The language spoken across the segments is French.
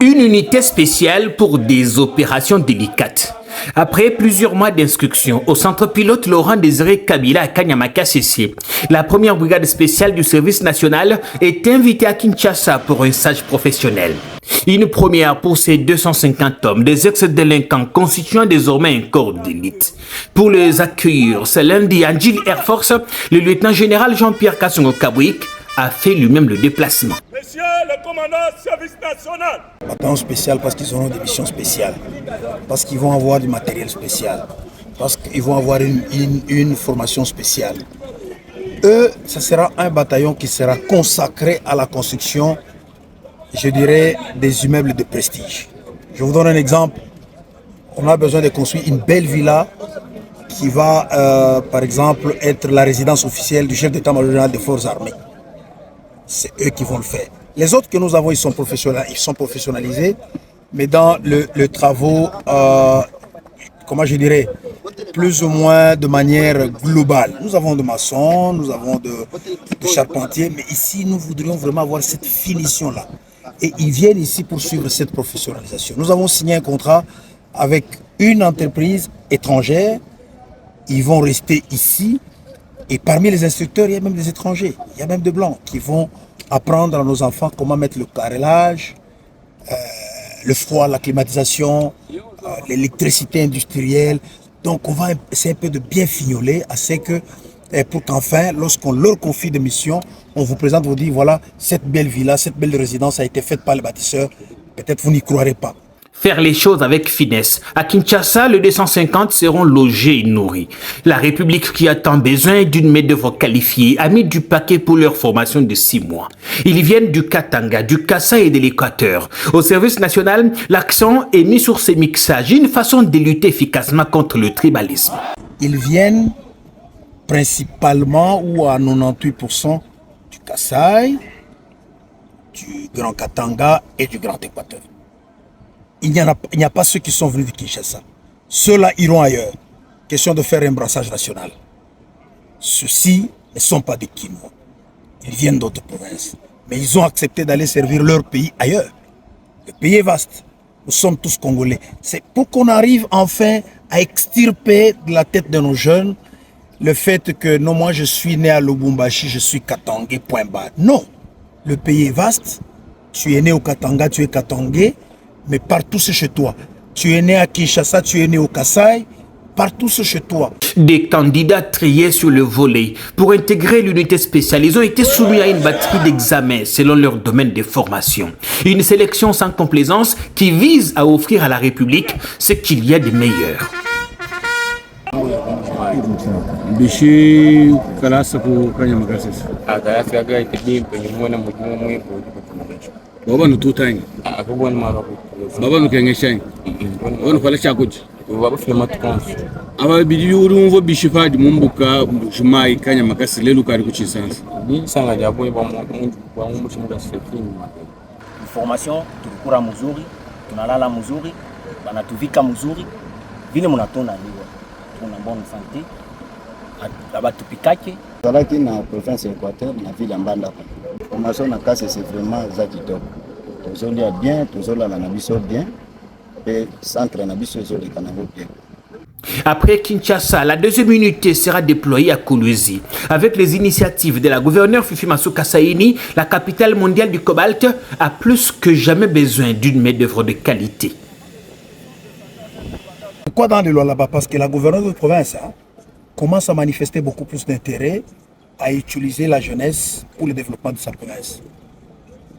Une unité spéciale pour des opérations délicates. Après plusieurs mois d'instruction au centre pilote Laurent Désiré Kabila à Kanyamaka CC, la première brigade spéciale du service national est invitée à Kinshasa pour un stage professionnel. Une première pour ces 250 hommes, des ex-délinquants constituant désormais un corps d'élite. Pour les accueillir, ce lundi à Djil Air Force, le lieutenant-général Jean-Pierre Kassongo Kabouik a fait lui-même le déplacement. Monsieur le commandant service national. Bataillon spécial parce qu'ils auront des missions spéciales, parce qu'ils vont avoir du matériel spécial, parce qu'ils vont avoir une formation spéciale. Eux, ce sera un bataillon qui sera consacré à la construction, je dirais, des immeubles de prestige. Je vous donne un exemple. On a besoin de construire une belle villa qui va, par exemple, être la résidence officielle du chef d'état-major général des forces armées. C'est eux qui vont le faire. Les autres que nous avons, ils sont professionnalisés, mais dans le travaux, comment je dirais, plus ou moins de manière globale. Nous avons de maçons, nous avons de charpentiers, mais ici, nous voudrions vraiment avoir cette finition-là. Et ils viennent ici pour suivre cette professionnalisation. Nous avons signé un contrat avec une entreprise étrangère. Ils vont rester ici. Et parmi les instructeurs, il y a même des étrangers, il y a même des blancs qui vont apprendre à nos enfants comment mettre le carrelage, le froid, la climatisation, l'électricité industrielle. Donc on va essayer un peu de bien fignoler assez que, pour qu'enfin, lorsqu'on leur confie des missions, on vous présente, vous dit voilà, cette belle villa, cette belle résidence a été faite par les bâtisseurs. Peut-être vous n'y croirez pas. Faire les choses avec finesse. À Kinshasa, les 250 seront logés et nourris. La République, qui a tant besoin d'une main-d'œuvre qualifiée, a mis du paquet pour leur formation de 6 mois. Ils viennent du Katanga, du Kasaï et de l'Équateur. Au service national, l'accent est mis sur ces mixages, une façon de lutter efficacement contre le tribalisme. Ils viennent principalement ou à 98% du Kasaï, du Grand Katanga et du Grand Équateur. Il n'y a pas ceux qui sont venus de Kinshasa. Ceux-là iront ailleurs. Question de faire un brassage national. Ceux-ci ne sont pas des Kinois. Ils viennent d'autres provinces. Mais ils ont accepté d'aller servir leur pays ailleurs. Le pays est vaste. Nous sommes tous Congolais. C'est pour qu'on arrive enfin à extirper de la tête de nos jeunes le fait que non, moi je suis né à Lubumbashi, je suis Katangais, point barre. Non. Le pays est vaste. Tu es né au Katanga, tu es Katangais. Mais partout c'est chez toi. Tu es né à Kinshasa, tu es né au Kasaï, partout c'est chez toi. Des candidats triés sur le volet pour intégrer l'unité spéciale, ils ont été soumis à une batterie d'examens selon leur domaine de formation. Une sélection sans complaisance qui vise à offrir à la République ce qu'il y a de meilleur. Baba no tutani. Baba no kengeshan. Ono fala chakuji. Baba filma tukansu. Aba bidi urumvo bishifa di mumbuka shumai kanya makasi lelu kari kuchisansa. Ni sanga jabo ba mu chimuda sefini. Formation tulikura mzuri, tunalala mzuri, banatuvika mzuri. Vile mnatona liwa. Tuna bonne santé. Abatupikake. Salaki na province Équateur na ville ya Mbanda. Formation na casse c'est vraiment ça qui top. Tozoli a bien, tozola na biso bien et centre na biso zoli kanavo bien. Après Kinshasa, la deuxième unité sera déployée à Kolwezi. Avec les initiatives de la gouverneure Fifi Masuka Saini, la capitale mondiale du cobalt a plus que jamais besoin d'une main-d'œuvre de qualité. Pourquoi dans les lois là-bas? Parce que la gouverneure de province commence à manifester beaucoup plus d'intérêt à utiliser la jeunesse pour le développement de sa province.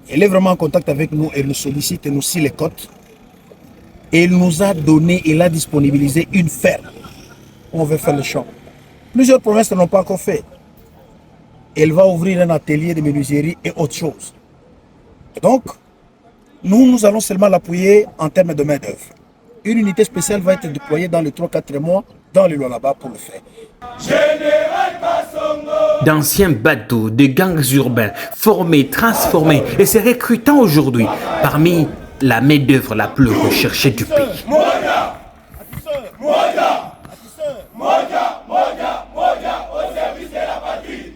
Elle est vraiment en contact avec nous, elle nous sollicite, elle nous scie les côtes. Et elle nous a donné, elle a disponibilisé une ferme où on veut faire le champ. Plusieurs provinces ne l'ont pas encore fait. Elle va ouvrir un atelier de menuiserie et autre chose. Et donc, nous allons seulement l'appuyer en termes de main-d'œuvre. Une unité spéciale va être déployée dans les 3-4 mois dans les lois là-bas pour le faire. D'anciens bateaux, de gangs urbains, formés, transformés et se recrutant aujourd'hui parmi la main-d'œuvre la plus recherchée du pays. Au service de la patrie.